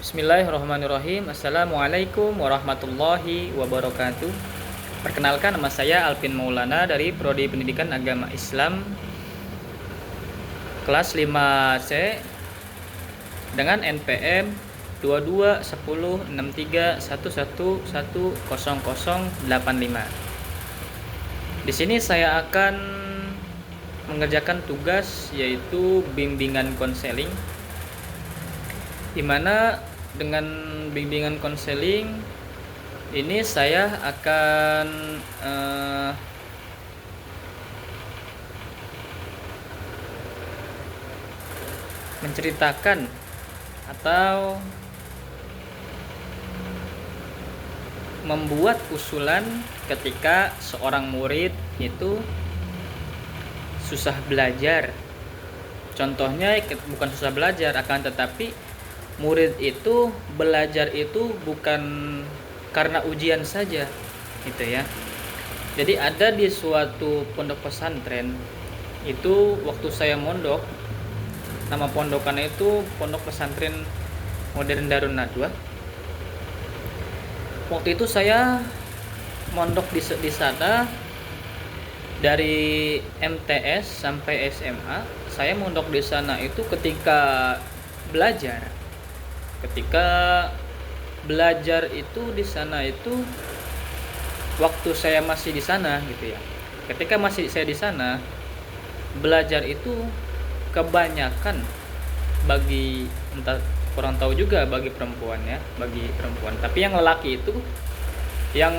Bismillahirrahmanirrahim. Assalamualaikum warahmatullahi wabarakatuh. Perkenalkan, nama saya Alvin Maulana dari Prodi Pendidikan Agama Islam kelas 5C dengan NPM 22106311100085. Di sini saya akan mengerjakan tugas yaitu bimbingan konseling, di mana dengan bimbingan konseling ini saya akan menceritakan atau membuat usulan ketika seorang murid itu susah belajar. Contohnya bukan susah belajar, akan tetapi murid itu belajar itu bukan karena ujian saja, gitu ya. Jadi ada di suatu pondok pesantren itu waktu saya mondok, nama pondokannya itu Pondok Pesantren Modern Darun Nadwa. Waktu itu saya mondok di sana dari MTS sampai SMA. Saya mondok di sana itu ketika belajar itu di sana itu waktu saya masih di sana, gitu ya. Ketika masih saya di sana belajar itu kebanyakan bagi, entah kurang tahu juga, bagi perempuan. Tapi yang lelaki itu yang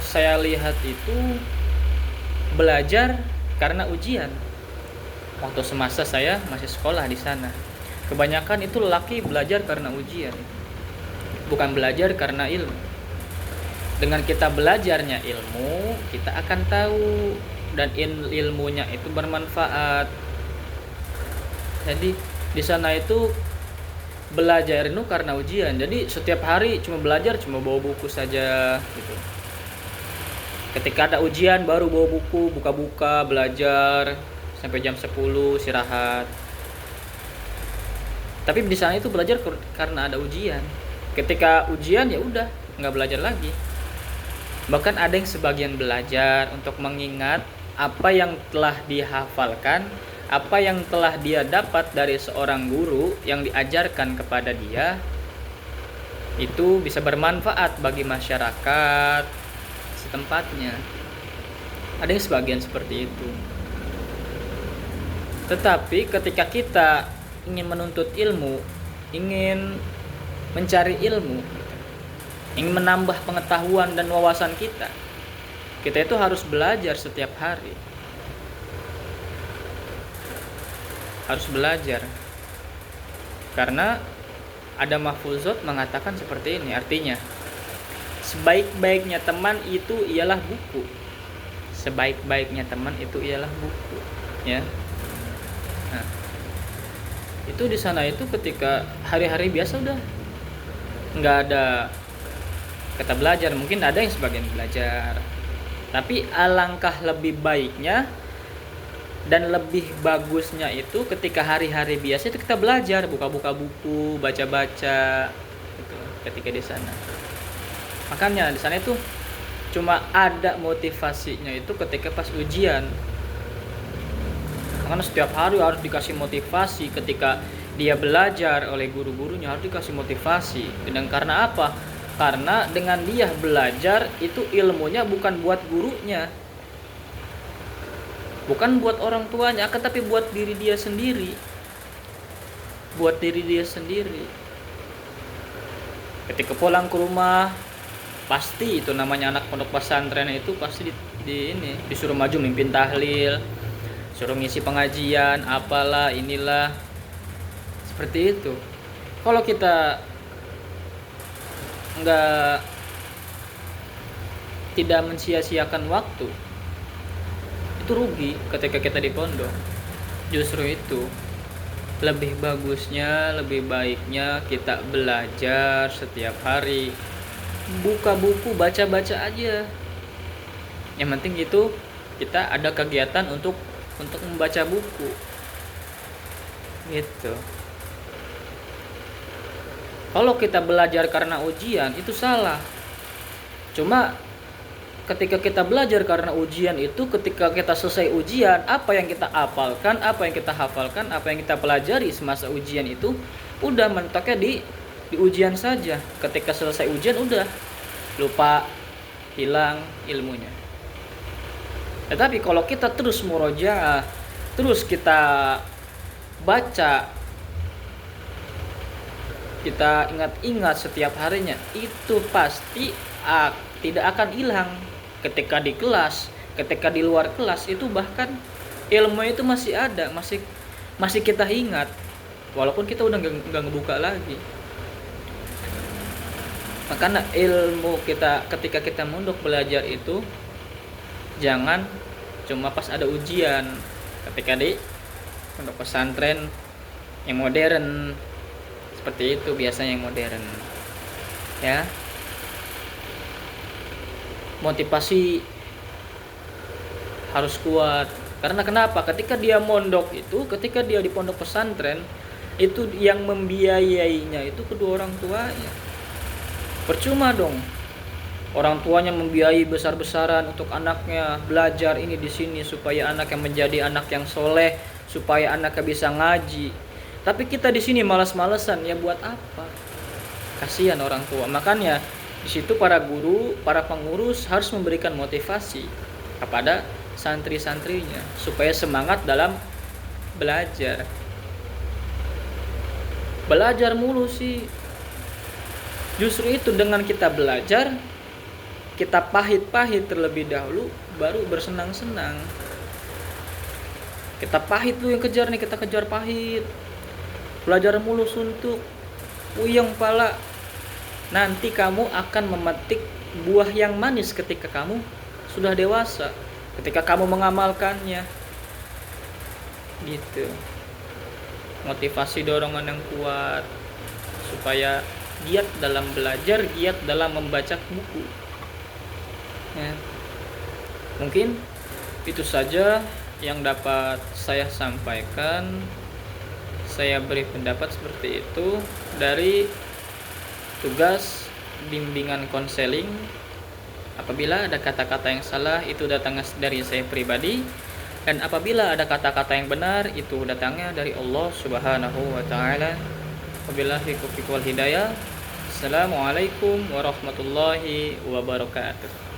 saya lihat itu belajar karena ujian. Waktu semasa saya masih sekolah di sana, kebanyakan itu lelaki belajar karena ujian, bukan belajar karena ilmu. Dengan kita belajarnya ilmu, kita akan tahu dan ilmunya itu bermanfaat. Jadi di sana itu belajar itu karena ujian. Jadi setiap hari cuma belajar, cuma bawa buku saja, gitu. Ketika ada ujian baru bawa buku, buka-buka, belajar sampai jam 10 istirahat. Tapi di sana itu belajar karena ada ujian. Ketika ujian ya udah, nggak belajar lagi. Bahkan ada yang sebagian belajar untuk mengingat apa yang telah dihafalkan, apa yang telah dia dapat dari seorang guru yang diajarkan kepada dia, itu bisa bermanfaat bagi masyarakat setempatnya. Ada yang sebagian seperti itu. Tetapi ketika kita ingin menuntut ilmu, ingin mencari ilmu, ingin menambah pengetahuan dan wawasan kita itu harus belajar setiap hari. Harus belajar. Karena ada mahfuzot mengatakan seperti ini, artinya sebaik-baiknya teman itu ialah buku. Sebaik-baiknya teman itu ialah buku, ya. Nah, itu di sana itu ketika hari-hari biasa udah nggak ada kata belajar. Mungkin ada yang sebagian belajar, tapi alangkah lebih baiknya dan lebih bagusnya itu ketika hari-hari biasa itu kita belajar, buka-buka buku, baca-baca gitu, ketika di sana. Makanya di sana itu cuma ada motivasinya itu ketika pas ujian. Karena setiap hari harus dikasih motivasi. Ketika dia belajar oleh guru-gurunya harus dikasih motivasi. Dan karena apa? Karena dengan dia belajar itu ilmunya bukan buat gurunya, bukan buat orang tuanya, akan tapi buat diri dia sendiri. Buat diri dia sendiri. Ketika pulang ke rumah, pasti itu namanya anak pondok pesantren itu pasti disuruh maju mimpin tahlil, suruh ngisi pengajian, apalah, inilah. Seperti itu. Kalau kita tidak mensia-siakan waktu, itu rugi ketika kita di pondok. Justru itu lebih bagusnya, lebih baiknya kita belajar setiap hari. Buka buku, baca-baca aja. Yang penting itu kita ada kegiatan untuk membaca buku, gitu. Kalau kita belajar karena ujian itu salah. Cuma ketika kita belajar karena ujian itu, ketika kita selesai ujian, apa yang kita hafalkan, apa yang kita hafalkan, apa yang kita pelajari semasa ujian itu udah mentoknya di ujian saja. Ketika selesai ujian udah lupa, hilang ilmunya. Tetapi kalau kita terus murojaah, terus kita baca, kita ingat-ingat setiap harinya, itu pasti tidak akan hilang. Ketika di kelas, ketika di luar kelas itu bahkan ilmu itu masih ada, masih kita ingat, walaupun kita udah nggak ngebuka lagi. Makanya ilmu kita ketika kita mondok belajar itu jangan cuma pas ada ujian. Ketika di pondok pesantren yang modern seperti itu, biasanya yang modern ya. Motivasi harus kuat. Karena kenapa? Ketika dia mondok itu, ketika dia di pondok pesantren, itu yang membiayainya itu kedua orang tuanya. Percuma dong orang tuanya membiayai besar-besaran untuk anaknya belajar ini di sini supaya anaknya menjadi anak yang soleh, supaya anaknya bisa ngaji. Tapi kita di sini malas-malesan, ya buat apa? Kasihan orang tua. Makanya di situ para guru, para pengurus harus memberikan motivasi kepada santri-santrinya supaya semangat dalam belajar. Belajar mulu sih. Justru itu dengan kita belajar, kita pahit-pahit terlebih dahulu, baru bersenang-senang. Kita pahit lu yang kejar nih, kita kejar pahit. Belajar mulu suntuk, puyeng pala. Nanti kamu akan memetik buah yang manis ketika kamu sudah dewasa, ketika kamu mengamalkannya. Gitu. Motivasi dorongan yang kuat supaya giat dalam belajar, giat dalam membaca buku. Ya. Mungkin itu saja yang dapat saya sampaikan. Saya beri pendapat seperti itu dari tugas bimbingan konseling. Apabila ada kata-kata yang salah, itu datangnya dari saya pribadi, dan apabila ada kata-kata yang benar, itu datangnya dari Allah Subhanahu wa taala. Wabillahi taufiq wal hidayah. Assalamualaikum warahmatullahi wabarakatuh.